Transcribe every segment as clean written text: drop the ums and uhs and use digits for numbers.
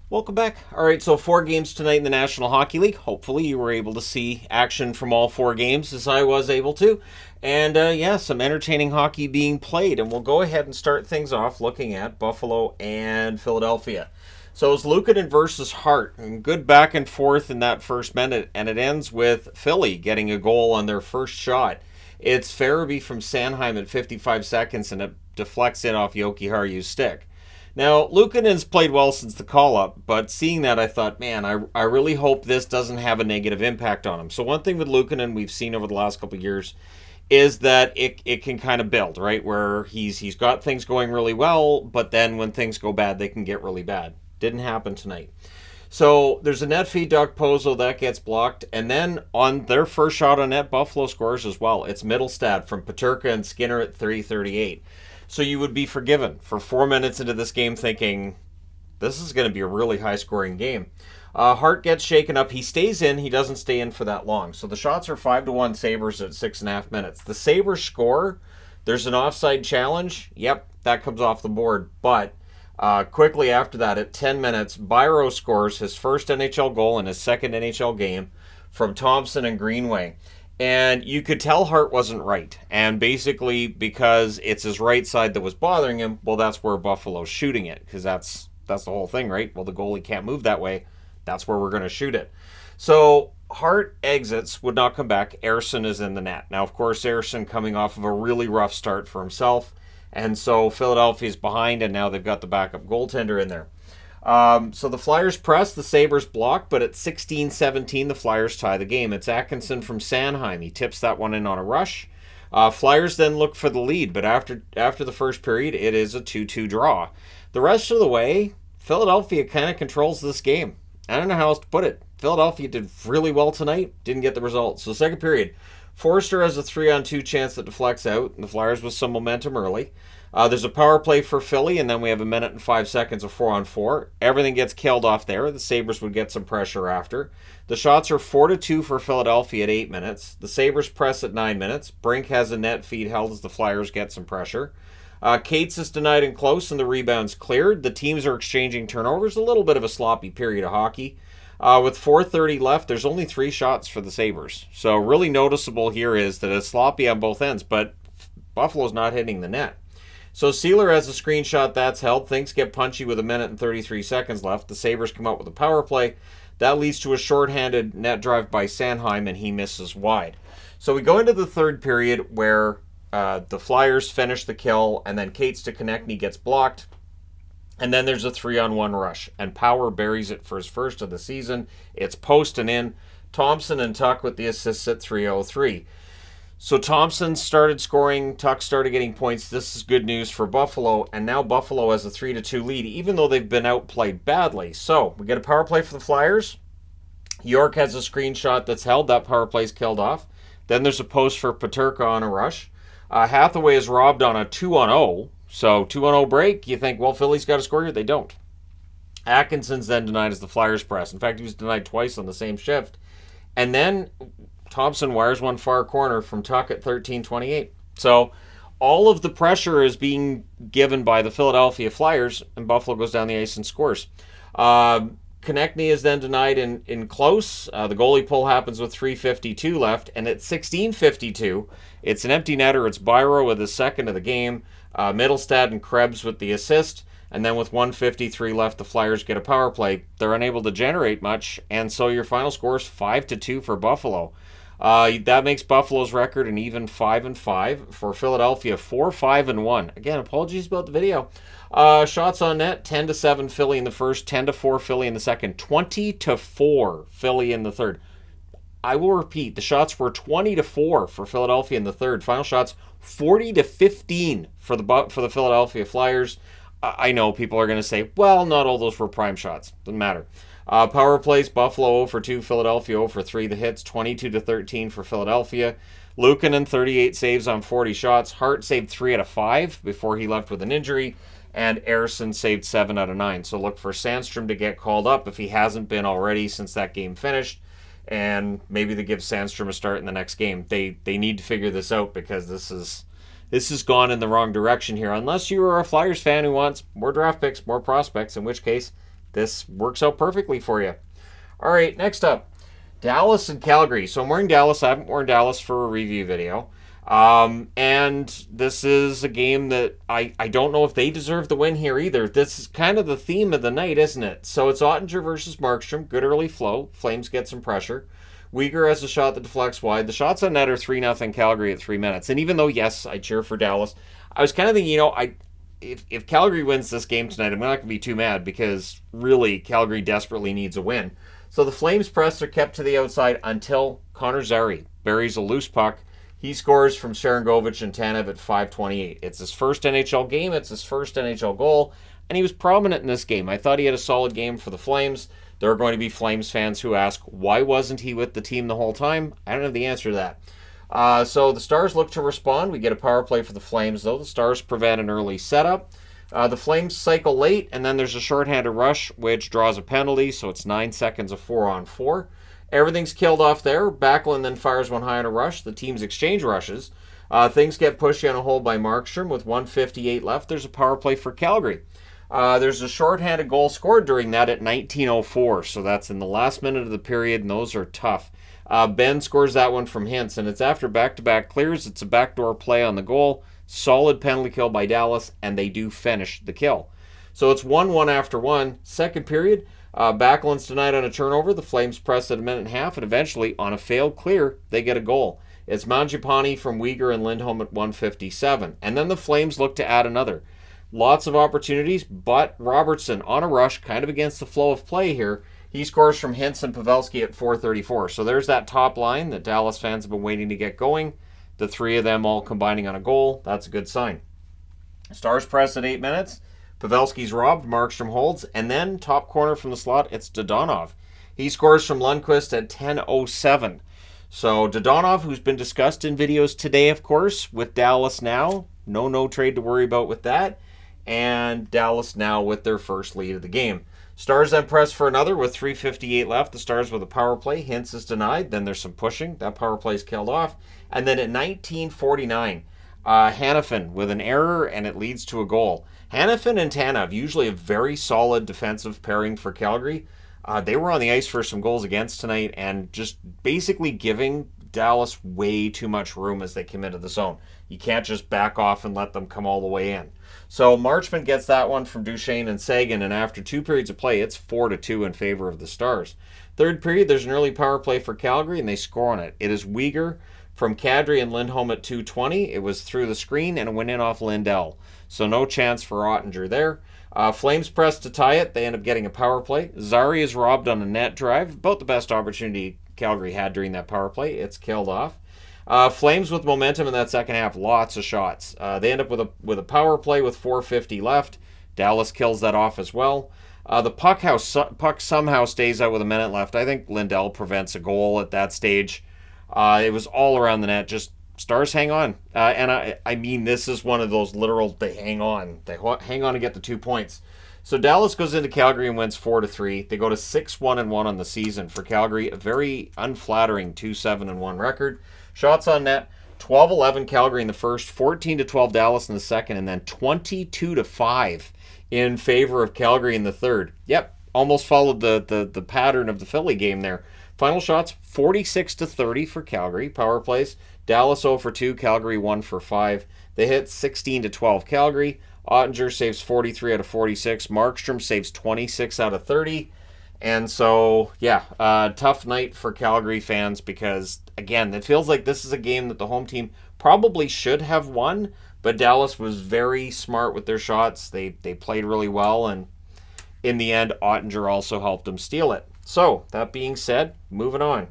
Welcome back. All right, so 4 games tonight in the National Hockey League. Hopefully, you were able to see action from all 4 games as I was able to. And yeah, some entertaining hockey being played. And we'll go ahead and start things off looking at Buffalo and Philadelphia. So it's Luukkonen versus Hart. And good back and forth in that first minute. And it ends with Philly getting a goal on their first shot. It's Farabee from Sanheim at 55 seconds, and it deflects in off Yoki Haru's stick. Now, Luukkonen's played well since the call-up, but seeing that, I thought, man, I really hope this doesn't have a negative impact on him. So one thing with Luukkonen we've seen over the last couple of years is that it can kind of build, right? Where he's got things going really well, but then when things go bad, they can get really bad. Didn't happen tonight. So there's a net feed, Doug Pozo, that gets blocked. And then on their first shot on net, Buffalo scores as well. It's Mittelstadt from Peterka and Skinner at 3:38. So you would be forgiven for 4 minutes into this game thinking, this is going to be a really high-scoring game. Hart gets shaken up. He stays in. He doesn't stay in for that long. So the shots are 5-1 Sabres at 6.5 minutes. The Sabres score. There's an offside challenge. Yep, that comes off the board. But quickly after that, at 10 minutes, Byro scores his first NHL goal in his second NHL game from Thompson and Greenway. And you could tell Hart wasn't right. And basically, because it's his right side that was bothering him, well, that's where Buffalo's shooting it. Because that's the whole thing, right? Well, the goalie can't move that way. That's where we're going to shoot it. So Hart exits, would not come back. Ersson is in the net. Now, of course, Ersson coming off of a really rough start for himself. And so Philadelphia's behind, and now they've got the backup goaltender in there. So the Flyers press, the Sabres block, but at 16-17, the Flyers tie the game. It's Atkinson from Sanheim. He tips that one in on a rush. Flyers then look for the lead, but after the first period, it is a 2-2 draw. The rest of the way, Philadelphia kind of controls this game. I don't know how else to put it. Philadelphia did really well tonight, didn't get the result. So second period, Forster has a 3-on-2 chance that deflects out, and the Flyers with some momentum early. There's a power play for Philly, and then we have 1 minute and 5 seconds of 4-on-4. Everything gets killed off there. The Sabres would get some pressure after. The shots are 4-2 for Philadelphia at 8 minutes. The Sabres press at 9 minutes. Brink has a net feed held as the Flyers get some pressure. Cates is denied and close, and the rebound's cleared. The teams are exchanging turnovers. A little bit of a sloppy period of hockey. With 4:30 left, there's only 3 shots for the Sabres. So really noticeable here is that it's sloppy on both ends, but Buffalo's not hitting the net. So Sealer has a screenshot that's held. Things get punchy with 1 minute and 33 seconds left. The Sabres come out with a power play. That leads to a shorthanded net drive by Sanheim, and he misses wide. So we go into the third period where the Flyers finish the kill, and then Cates to Konechny gets blocked. And then there's a 3-on-1 rush, and Power buries it for his first of the season. It's post and in. Thompson and Tuck with the assists at 3:03. So Thompson started scoring, Tuck started getting points. This is good news for Buffalo, and now Buffalo has a 3-2 lead, even though they've been outplayed badly. So we get a power play for the Flyers. York has a screenshot that's held. That power play's killed off. Then there's a post for Peterka on a rush. Hathaway is robbed on a 2-on-0. So 2-on-0 break. You think, well, Philly's got to score here? They don't. Atkinson's then denied as the Flyers press. In fact, he was denied twice on the same shift. And then Thompson wires one far corner from Tuck at 13:28. So all of the pressure is being given by the Philadelphia Flyers, and Buffalo goes down the ice and scores. Konechny is then denied in close. The goalie pull happens with 3:52 left, and at 16:52, it's an empty netter. It's Byro with his second of the game. Mittelstadt and Krebs with the assist. And then with 1:53 left, the Flyers get a power play. They're unable to generate much, and so your final score is 5-2 for Buffalo. That makes Buffalo's record an even 5-5. For Philadelphia, 4-5-1. Again, apologies about the video. Shots on net, 10-7 Philly in the first, 10-4 Philly in the second, 20-4 Philly in the third. I will repeat, the shots were 20-4 for Philadelphia in the third. Final shots, 40-15 for the Philadelphia Flyers. I know people are going to say, well, not all those were prime shots. Doesn't matter. Power plays, Buffalo 0-2, Philadelphia 0-3. The hits, 22-13 for Philadelphia. Luukkonen, 38 saves on 40 shots. Hart saved 3 out of 5 before he left with an injury. And Ersson saved 7 out of 9. So look for Sandstrom to get called up if he hasn't been already since that game finished. And maybe they give Sandstrom a start in the next game. They need to figure this out because this has gone in the wrong direction here. Unless you are a Flyers fan who wants more draft picks, more prospects, in which case this works out perfectly for you. All right, next up, Dallas and Calgary. So I'm wearing Dallas. I haven't worn Dallas for a review video. And this is a game that I don't know if they deserve the win here either. This is kind of the theme of the night, isn't it? So it's Ottinger versus Markstrom. Good early flow. Flames get some pressure. Uyghur has a shot that deflects wide. The shots on net are 3-0 Calgary at 3 minutes. And even though, yes, I cheer for Dallas, I was kind of thinking, if Calgary wins this game tonight, I'm not going to be too mad because really Calgary desperately needs a win. So the Flames press are kept to the outside until Connor Zary buries a loose puck. He scores from Sharangovich and Tanev at 5:28. It's his first NHL game. It's his first NHL goal. And he was prominent in this game. I thought he had a solid game for the Flames. There are going to be Flames fans who ask, why wasn't he with the team the whole time? I don't have the answer to that. So the Stars look to respond. We get a power play for the Flames, though. The Stars prevent an early setup. The Flames cycle late, and then there's a shorthanded rush, which draws a penalty, so it's 9 seconds of 4-on-4. Everything's killed off there. Backlund then fires one high on a rush. The teams exchange rushes. Things get pushy on a hole by Markstrom. With 1:58 left, there's a power play for Calgary. There's a shorthanded goal scored during that at 19:04, so that's in the last minute of the period, and those are tough. Ben scores that one from Hintz, and it's after back-to-back clears. It's a backdoor play on the goal. Solid penalty kill by Dallas, and they do finish the kill. So it's 1-1 after one. Second period, Backlund's denied on a turnover. The Flames press at a minute and a half, and eventually, on a failed clear, they get a goal. It's Mangiapane from Uyghur and Lindholm at 1:57. And then the Flames look to add another. Lots of opportunities, but Robertson on a rush, kind of against the flow of play here. He scores from Hintz and Pavelski at 4:34. So there's that top line that Dallas fans have been waiting to get going. The three of them all combining on a goal. That's a good sign. Stars press at 8 minutes. Pavelski's robbed. Markstrom holds. And then, top corner from the slot, it's Dodonov. He scores from Lundqvist at 10:07. So Dodonov, who's been discussed in videos today, of course, with Dallas now. No trade to worry about with that. And Dallas now with their first lead of the game. Stars then press for another with 3:58 left. The Stars with a power play. Hintz is denied. Then there's some pushing. That power play is killed off. And then at 19:49, Hanifin with an error, and it leads to a goal. Hanifin and Tanev, usually a very solid defensive pairing for Calgary. They were on the ice for some goals against tonight and just basically giving Dallas way too much room as they come into the zone. You can't just back off and let them come all the way in. So Marchment gets that one from Duchesne and Sagan, and after 2 periods of play, it's 4-2 in favor of the Stars. Third period, there's an early power play for Calgary, and they score on it. It is Uyghur from Kadri and Lindholm at 2:20. It was through the screen, and it went in off Lindell. So no chance for Ottinger there. Flames press to tie it. They end up getting a power play. Zary is robbed on a net drive. About the best opportunity Calgary had during that power play. It's killed off. Flames with momentum in that second half. Lots of shots. They end up with a power play with 4:50 left. Dallas kills that off as well. The puck somehow stays out with a minute left. I think Lindell prevents a goal at that stage. It was all around the net. Just Stars hang on. And I mean, this is one of those literal, they hang on. They hang on to get the 2 points. So Dallas goes into Calgary and wins 4-3. They go to 6-1-1 on the season. For Calgary, a very unflattering 2-7-1 record. Shots on net, 12-11 Calgary in the first, 14-12 Dallas in the second, and then 22-5 in favor of Calgary in the third. Yep, almost followed the pattern of the Philly game there. Final shots, 46-30 for Calgary. Power plays, Dallas 0-2, Calgary 1-5. They hit 16-12 Calgary. Ottinger saves 43 out of 46. Markstrom saves 26 out of 30. And so, yeah, tough night for Calgary fans because, again, it feels like this is a game that the home team probably should have won, but Dallas was very smart with their shots. They played really well, and in the end, Ottinger also helped them steal it. So, that being said, moving on.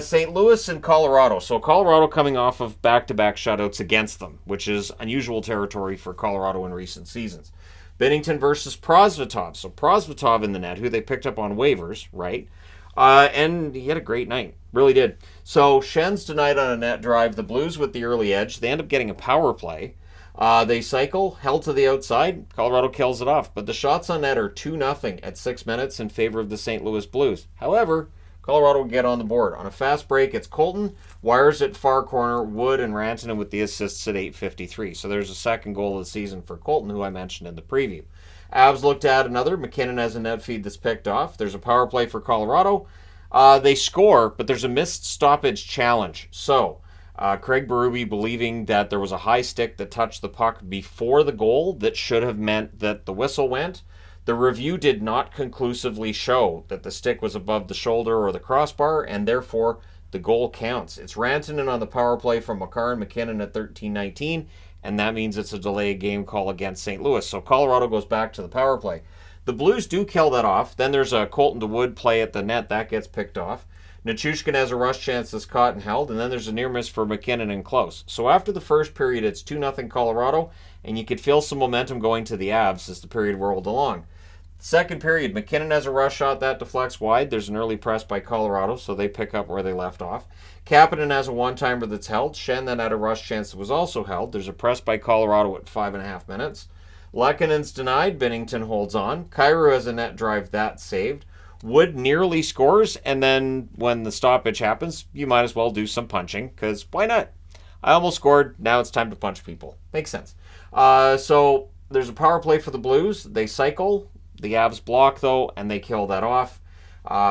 St. Louis and Colorado. So Colorado coming off of back-to-back shutouts against them, which is unusual territory for Colorado in recent seasons. Binnington versus Prosvetov. So Prosvetov in the net, who they picked up on waivers, right? And he had a great night. Really did. So Schen's denied on a net drive. The Blues with the early edge. They end up getting a power play. They cycle, held to the outside. Colorado kills it off. But the shots on net are 2-0 at 6 minutes in favor of the St. Louis Blues. However, Colorado will get on the board. On a fast break, it's Colton, wires it far corner, Wood and Rantanen with the assists at 8:53. So there's a second goal of the season for Colton, who I mentioned in the preview. Avs looked at another. McKinnon has a net feed that's picked off. There's a power play for Colorado. They score, but there's a missed stoppage challenge. So Craig Berube, believing that there was a high stick that touched the puck before the goal that should have meant that the whistle went. The review did not conclusively show that the stick was above the shoulder or the crossbar, and therefore the goal counts. It's Rantanen on the power play from Makar and McKinnon at 13:19, and that means it's a delayed game call against St. Louis. So Colorado goes back to the power play. The Blues do kill that off. Then there's a Colton DeWood play at the net. That gets picked off. Nichushkin has a rush chance that's caught and held, and then there's a near miss for McKinnon and close. So after the first period, it's 2-0 Colorado, and you could feel some momentum going to the Avs as the period rolled along. Second period, McKinnon has a rush shot that deflects wide. There's an early press by Colorado, so they pick up where they left off. Kapanen has a one-timer that's held. Shen then had a rush chance that was also held. There's a press by Colorado at 5.5 minutes. Lekkonen's denied. Binnington holds on. Kyrou has a net drive that's saved. Wood nearly scores, and then when the stoppage happens, you might as well do some punching, because why not? I almost scored. Now it's time to punch people. Makes sense. So there's a power play for the Blues. They cycle. The Avs block, though, and they kill that off.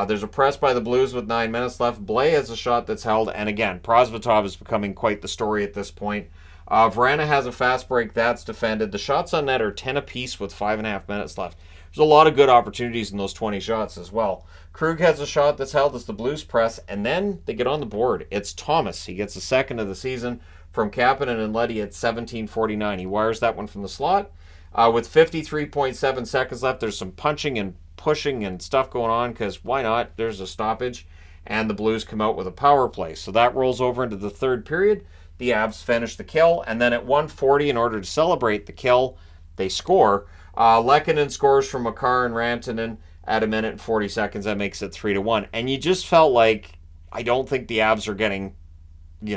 There's a press by the Blues with 9 minutes left. Blaine has a shot that's held, and again, Prosvetov is becoming quite the story at this point. Vrana has a fast break that's defended. The shots on net are 10 apiece with 5.5 minutes left. There's a lot of good opportunities in those 20 shots as well. Krug has a shot that's held as the Blues press, and then they get on the board. It's Thomas. He gets the second of the season from Kapanen and Leddy at 17:49. He wires that one from the slot. With 53.7 seconds left, there's some punching and pushing and stuff going on, because why not? There's a stoppage, and the Blues come out with a power play. So that rolls over into the third period. The Avs finish the kill, and then at 1:40, in order to celebrate the kill, they score. Lekkonen scores from Makar and Rantanen at 1 minute and 40 seconds. That makes it 3-1. And you just felt like, I don't think the Avs are getting,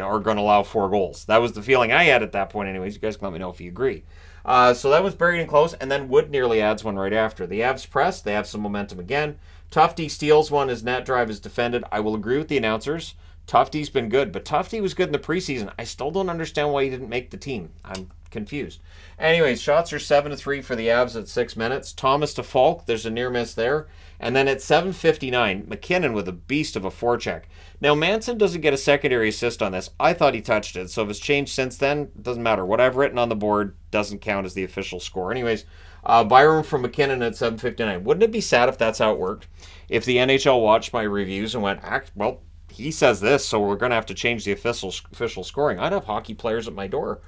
are going to allow 4 goals. That was the feeling I had at that point anyways. You guys can let me know if you agree. So that was buried and close, and then Wood nearly adds one right after. The Avs press. They have some momentum again. Tufte steals one. His net drive is defended. I will agree with the announcers. Tufte's been good, but Tufte was good in the preseason. I still don't understand why he didn't make the team. I'm confused. Anyways, shots are 7-3 for the Avs at 6 minutes. Thomas to Falk. There's a near miss there. And then at 7:59, McKinnon with a beast of a forecheck. Now, Manson doesn't get a secondary assist on this. I thought he touched it, so if it's changed since then, it doesn't matter. What I've written on the board doesn't count as the official score. Anyways, Byram from McKinnon at 7:59. Wouldn't it be sad if that's how it worked? If the NHL watched my reviews and went, well, he says this, so we're going to have to change the official scoring. I'd have hockey players at my door.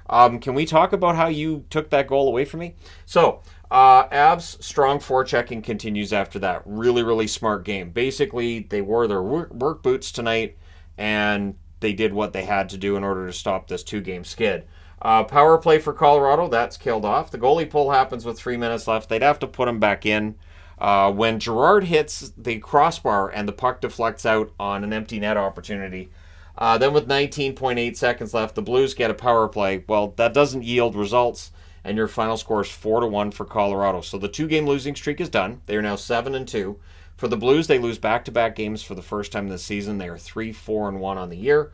Can we talk about how you took that goal away from me? So, Avs strong forechecking continues after that. Really, really smart game. Basically, they wore their work boots tonight, and they did what they had to do in order to stop this 2-game skid. Power play for Colorado, that's killed off. The goalie pull happens with 3 minutes left. They'd have to put him back in. When Gerard hits the crossbar and the puck deflects out on an empty net opportunity, then with 19.8 seconds left, the Blues get a power play. Well, that doesn't yield results, and your final score is 4-1 for Colorado. So the 2-game losing streak is done. They are now 7-2. For the Blues, they lose back-to-back games for the first time this season. They are 3-4-1 on the year.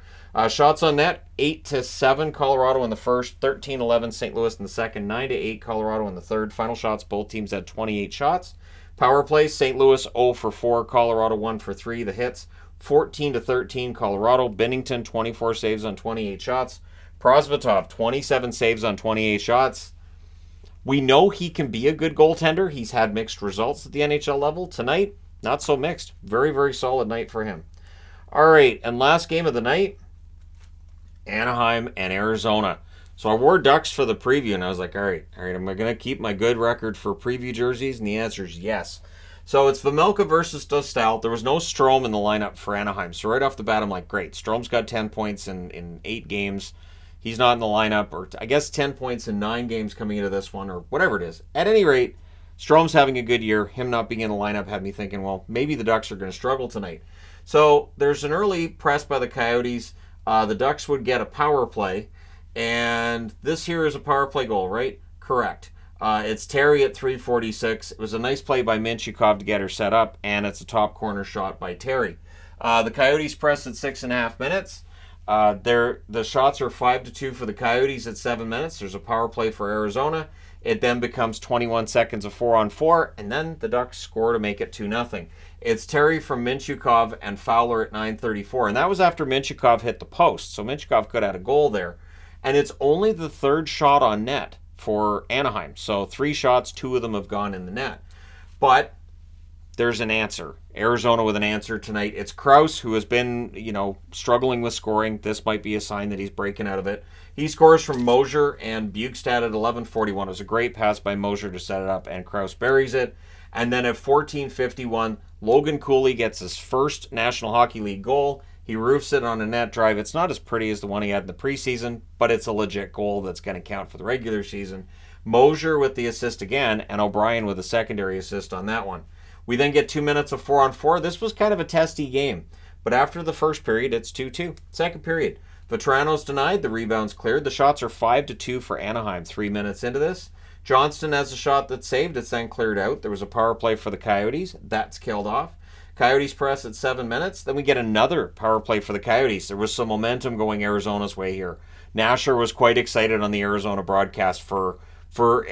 Shots on net, 8-7 Colorado in the first, 13-11 St. Louis in the second, 9-8 Colorado in the third. Final shots, both teams had 28 shots. Power plays, St. Louis 0-4, Colorado 1-3. The hits, 14-13 Colorado. Binnington 24 saves on 28 shots. Prosvetov 27 saves on 28 shots. We know he can be a good goaltender. He's had mixed results at the NHL level. Tonight, not so mixed. Very, very solid night for him. All right, and last game of the night, Anaheim and Arizona. So I wore Ducks for the preview, and I was like, all right, am I going to keep my good record for preview jerseys? And the answer is yes. So it's Vejmelka versus Dostal. There was no Strome in the lineup for Anaheim. So right off the bat, I'm like, great. Strome's got 10 points in 8 games. He's not in the lineup, or I guess 10 points in 9 games coming into this one, or whatever it is. At any rate, Strome's having a good year. Him not being in the lineup had me thinking, well, maybe the Ducks are going to struggle tonight. So there's an early press by the Coyotes. The Ducks would get a power play, and this here is a power play goal, right? Correct. It's Terry at 3:46. It was a nice play by Minchikov to get her set up, and it's a top corner shot by Terry. The Coyotes press at 6.5 minutes. The shots are 5-2 for the Coyotes at 7 minutes. There's a power play for Arizona. It then becomes 21 seconds of 4-on-4, and then the Ducks score to make it 2-0. It's Terry from Mintyukov and Fowler at 9:34, and that was after Mintyukov hit the post, so Mintyukov could have had a goal there. And it's only the third shot on net for Anaheim, so 3 shots, 2 of them have gone in the net. But there's an answer. Arizona with an answer tonight. It's Krause, who has been, struggling with scoring. This might be a sign that he's breaking out of it. He scores from Mosier and Bukestad at 11:41. It was a great pass by Mosier to set it up, and Krause buries it. And then at 14:51, Logan Cooley gets his first National Hockey League goal. He roofs it on a net drive. It's not as pretty as the one he had in the preseason, but it's a legit goal that's going to count for the regular season. Mosier with the assist again, and O'Brien with a secondary assist on that one. We then get 2 minutes of 4-on-4. This was kind of a testy game, but after the first period, it's 2-2. Second period, Vetrano's denied. The rebound's cleared. The shots are 5-2 for Anaheim 3 minutes into this. Johnston has a shot that's saved. It's then cleared out. There was a power play for the Coyotes. That's killed off. Coyotes press at 7 minutes. Then we get another power play for the Coyotes. There was some momentum going Arizona's way here. Nasher was quite excited on the Arizona broadcast for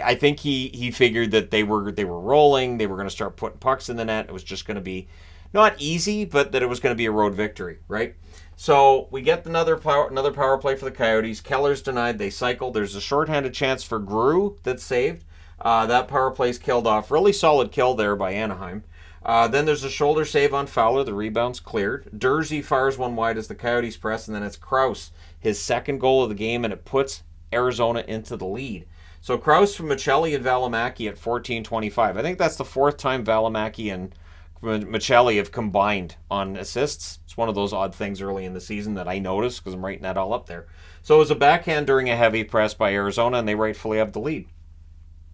I think he figured that they were rolling. They were going to start putting pucks in the net. It was just going to be not easy, but that it was going to be a road victory, right? So we get another power play for the Coyotes. Keller's denied. They cycle. There's a shorthanded chance for Grew that's saved. That power play's killed off. Really solid kill there by Anaheim. Then there's a shoulder save on Fowler. The rebound's cleared. Dursey fires one wide as the Coyotes press, and then it's Krause, his second goal of the game, and it puts Arizona into the lead. So Krause from Michelli and Valimaki at 14:25. I think that's the fourth time Valimaki and Michelli have combined on assists. It's one of those odd things early in the season that I noticed because I'm writing that all up there. So it was a backhand during a heavy press by Arizona, and they rightfully have the lead.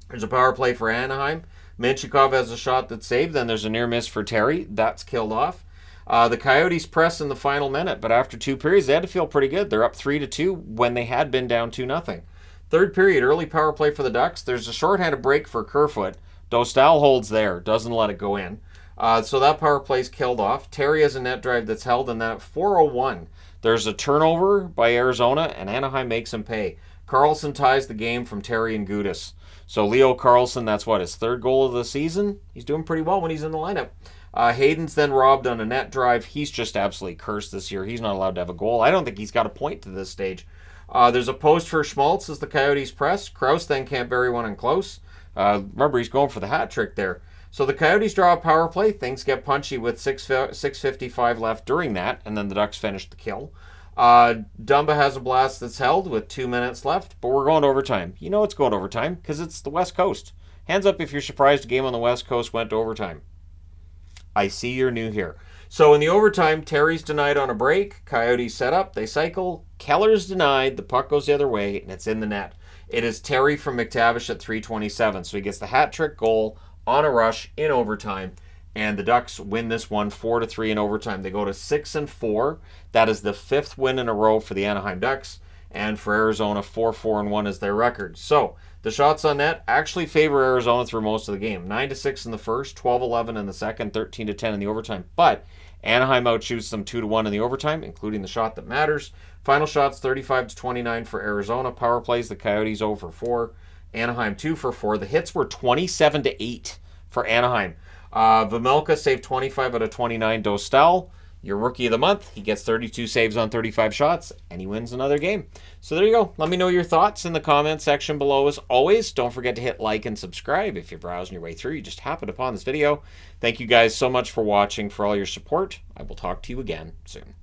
There's a power play for Anaheim. Mintyukov has a shot that's saved. Then there's a near miss for Terry. That's killed off. The Coyotes press in the final minute, but after 2 periods, they had to feel pretty good. They're up 3-2 when they had been down 2-0. Third period, early power play for the Ducks. There's a shorthanded break for Kerfoot. Dostal holds there, doesn't let it go in. So that power play's killed off. Terry has a net drive that's held, and then at 4:01, there's a turnover by Arizona, and Anaheim makes him pay. Carlson ties the game from Terry and Gudis. So Leo Carlson, that's his third goal of the season. He's doing pretty well when he's in the lineup. Hayden's then robbed on a net drive. He's just absolutely cursed this year. He's not allowed to have a goal. I don't think he's got a point to this stage. There's a post for Schmaltz as the Coyotes press. Krause then can't bury one in close. Remember, he's going for the hat trick there. So the Coyotes draw a power play. Things get punchy with 6:55 left during that, and then the Ducks finish the kill. Dumba has a blast that's held with 2 minutes left, but we're going to overtime. You know it's going to overtime because it's the West Coast. Hands up if you're surprised a game on the West Coast went to overtime. I see you're new here. So in the overtime, Terry's denied on a break. Coyotes set up. They cycle. Keller's denied. The puck goes the other way, and it's in the net. It is Terry from McTavish at 3:27. So he gets the hat trick goal on a rush in overtime, and the Ducks win this one 4-3 in overtime. They go to 6-4. That is the 5th win in a row for the Anaheim Ducks, and for Arizona, 4-4-1 is their record. So the shots on net actually favor Arizona through most of the game. 9-6 in the first, 12-11 in the second, 13-10 in the overtime. But Anaheim outshoots them 2-1 in the overtime, including the shot that matters. Final shots 35-29 for Arizona. Power plays, the Coyotes 0-4. Anaheim 2-4. The hits were 27-8 for Anaheim. Vejmelka saved 25 out of 29. Dostal, your rookie of the month. He gets 32 saves on 35 shots, and he wins another game. So there you go. Let me know your thoughts in the comment section below. As always, don't forget to hit like and subscribe if you're browsing your way through. You just happened upon this video. Thank you guys so much for watching, for all your support. I will talk to you again soon.